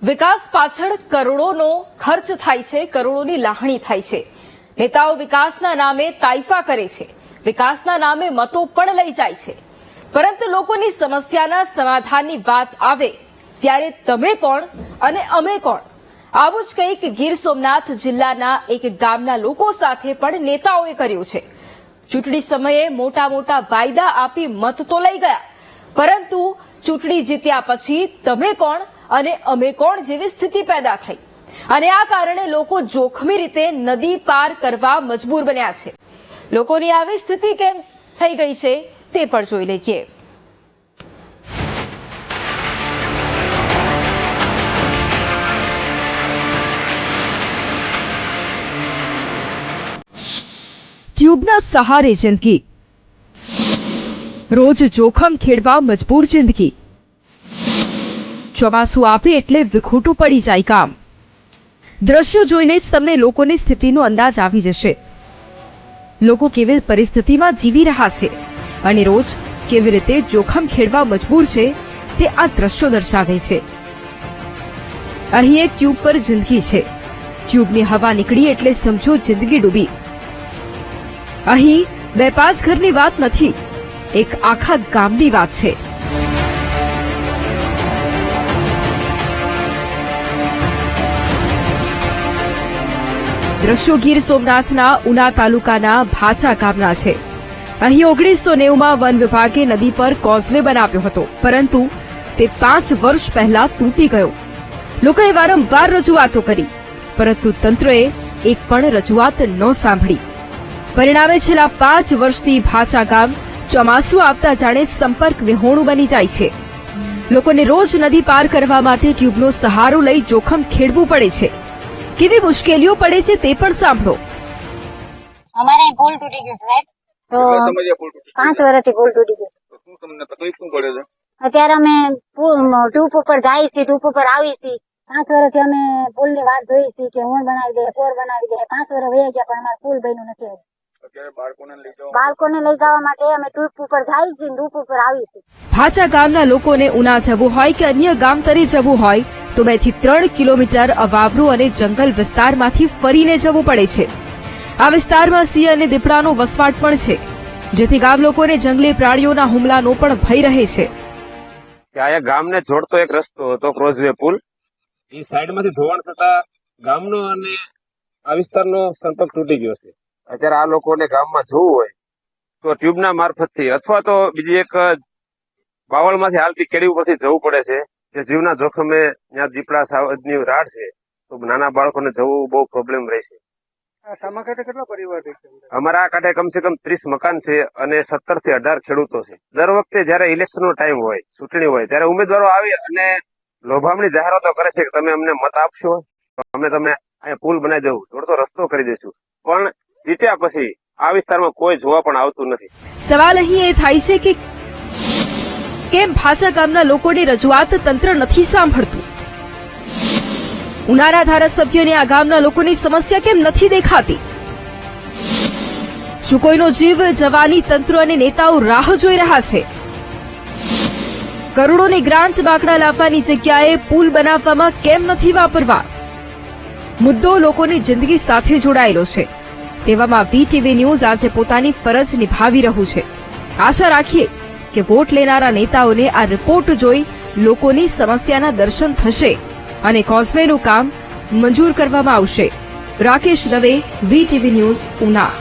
વિકાસ પાછળ કરોડોનો ખર્ચ થાય છે, કરોડોની લાહણી થાય છે। નેતાઓ વિકાસના નામે તાઇફા કરે છે, વિકાસના નામે મતો પણ લઈ જાય છે, પરંતુ લોકોની સમસ્યાના સમાધાનની વાત આવે ત્યારે તમે કોણ અને અમે કોણ? આવું જ કંઈક ગીર સોમનાથ જિલ્લાના એક ગામના લોકો સાથે પણ નેતાઓએ કર્યું છે। ચૂંટણી સમયે મોટા મોટા વાયદા આપી મત તો લઈ ગયા, પરંતુ ચૂંટણી જીત્યા પછી તમે કોણ અને અમે કોણ જેવી સ્થિતિ પેદા થઈ અને આ કારણે લોકો જોખમી રીતે નદી પાર કરવા મજબૂર બન્યા છે। લોકોની આવી સ્થિતિ કેમ થઈ ગઈ છે તે પણ જોઈ લઈએ। ટ્યુબના સહારે જિંદગી, રોજ જોખમ ખેડવા મજબૂર જિંદગી। ચોમાસું આવે એટલે વિખૂટું પડી જાય કામ। દ્રશ્યો જોઈને જ તમને લોકોની સ્થિતિનો અંદાજ આવી જશે। લોકો કેવી પરિસ્થિતિમાં જીવી રહ્યા છે અને રોજ કેવી રીતે જોખમ ખેડવા મજબૂર છે તે આ દ્રશ્યો દર્શાવે છે। અહીં એક ટ્યુબ પર જિંદગી છે। ટ્યુબની હવા નીકળી એટલે સમજો જિંદગી ડૂબી। અહીં 2-5 ઘરની વાત નથી, એક આખા ગામની વાત છે। દ્રશ્યો ગીર સોમનાથના ઉના તાલુકાના ભાચા ગામના છે। અહીં 1990માં વન વિભાગે નદી પર કોઝવે બનાવ્યો હતો, પરંતુ તે 5 વર્ષ પહેલા તૂટી ગયો। લોકોએ વારંવાર રજૂઆતો કરી, પરંતુ તંત્રએ એક પણ રજૂઆત ન સાંભળી। પરિણામે છેલ્લા 5 વર્ષથી ભાચા ગામ ચોમાસું આવતા જાણે સંપર્ક વિહોણું બની જાય છે। લોકોને રોજ નદી પાર કરવા માટે ટ્યુબનો સહારો લઈ જોખમ ખેડવું પડે છે। કેવી મુશ્કેલીઓ પડે છે તે પણ સાંભળો। અમારે પુલ તૂટી ગયો સાહેબ, તો 5 વર્ષથી પુલ તૂટી ગયો। શું તમને તકલીફ શું પડે છે? અત્યારે અમે ટ્યુબ ઉપર જાય છે, ટ્યુબ ઉપર આવી છે। 5 વર્ષથી અમે પુલ ની વાત જોઈ છે કે હું બનાવી દે, પોર બનાવી દે। 5 વર્ષ વહી ગયા પણ અમારે પુલ બન્યું નથી। બાળકોને લઈ જવા માટે અમે ટ્યુબ ઉપર જાય છે, ટ્યુબ ઉપર આવી છે। ભાચા ગામના લોકોને ઉના જવું હોય કે અન્ય ગામ તરી જવું હોય તો 2 થી 3 કિલોમીટર અવાવરું અને જંગલ વિસ્તારમાંથી ફરીને જવું પડે છે। આ વિસ્તારમાં સિંહ અને દીપડાનો વસવાટ પણ છે, જેથી ગામ લોકોને જંગલી પ્રાણીઓના હુમલાનો પણ ભય રહે છે। આ ગામને જોડતો એક રસ્તો હતો, ક્રોઝવે પુલ। એ સાઈડમાંથી ધોવાણ થતા ગામનો અને આ વિસ્તારનો સંપર્ક તૂટી ગયો છે। અત્યારે આ લોકોને ગામમાં જવું હોય તો ટ્યુબના મારફતથી અથવા તો બીજી એક બાવળમાંથી હાલતી કેડી ઉપરથી જવું પડે છે, જે જીવના જોખમે ત્યાં દીપડા સાવજની રાડ છે, તો નાના બાળકોને જવું બહુ પ્રોબ્લેમ રહેશે। કેટલા પરિવાર છે? અમારા આ કાંઠે કમસે કમ 30 મકાન છે અને 17 થી 18 ખેડૂતો છે। દર વખતે જયારે ઇલેક્શનનો ટાઈમ હોય, ચૂંટણી હોય, ત્યારે ઉમેદવારો આવી અને લોભામણી જાહેરાતો કરે છે કે તમે અમને મત આપશો તો અમે તમને અહીંયા પુલ બનાવી દઉં, જોડતો રસ્તો કરી દઈશું, પણ જીત્યા પછી આ વિસ્તારમાં કોઈ જોવા પણ આવતું નથી। સવાલ અહીં એ થાય છે કે કેમ ભાચા ગામના લોકોની રજૂઆત તંત્ર નથી સાંભળતું? ઉનાના ધારાસભ્યોને આ ગામના લોકોની સમસ્યા કેમ નથી દેખાતી? શું કોઈનો જીવ જવાની તંત્ર અને નેતાઓ રાહ જોઈ રહ્યા છે? કરોડોની ગ્રાન્ટ બાકડા લાવવાની જગ્યાએ પુલ બનાવવામાં કેમ નથી વાપરવા? મુદ્દો લોકોની જિંદગી સાથે જોડાયેલો છે। તેવામાં વીટીવી ન્યૂઝ આજે પોતાની ફરજ નિભાવી રહ્યું છે। આશા રાખીએ કે વોટ લેનારા નેતાઓને આ રિપોર્ટ જોઈ લોકોની સમસ્યાના દર્શન થશે અને કોઝવેનું કામ મંજૂર કરવામાં આવશે। Rakesh Dave, VTV news, Una.